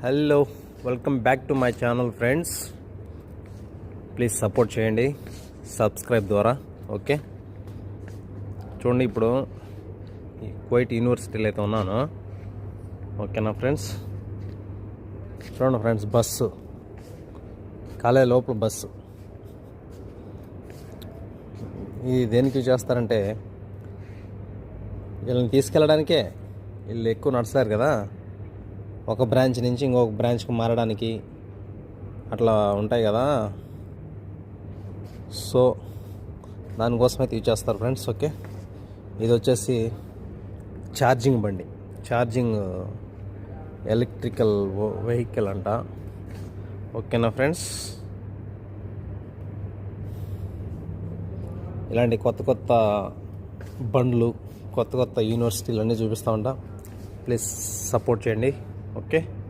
Hello, welcome back to my channel friends. Please support చేయండి subscribe ద్వారా. Okay, చూడండి, ఇప్పుడు కువైట్ యూనివర్సిటీలో అయితే ఉన్నాను. ఓకేనా ఫ్రెండ్స్, చూడండి ఫ్రెండ్స్, బస్సు కాలేజ్ లోపల బస్సు. ఇది దేనికి చేస్తారంటే వీళ్ళని తీసుకెళ్ళడానికే. వీళ్ళు ఎక్కువ నడుస్తారు కదా, ఒక బ్రాంచ్ నుంచి ఇంకొక బ్రాంచ్కి మారడానికి అట్లా ఉంటాయి కదా. సో దానికోసమైతే యూజ్ చేస్తారు ఫ్రెండ్స్. ఓకే, ఇది వచ్చేసి ఛార్జింగ్ బండి, ఛార్జింగ్ ఎలక్ట్రికల్ వెహికల్ అంట. ఓకేనా ఫ్రెండ్స్, ఇలాంటి కొత్త కొత్త బండ్లు, కొత్త కొత్త యూనివర్సిటీలు అన్నీ చూపిస్తూ ఉంటా. ప్లీజ్ సపోర్ట్ చేయండి. ఓకే.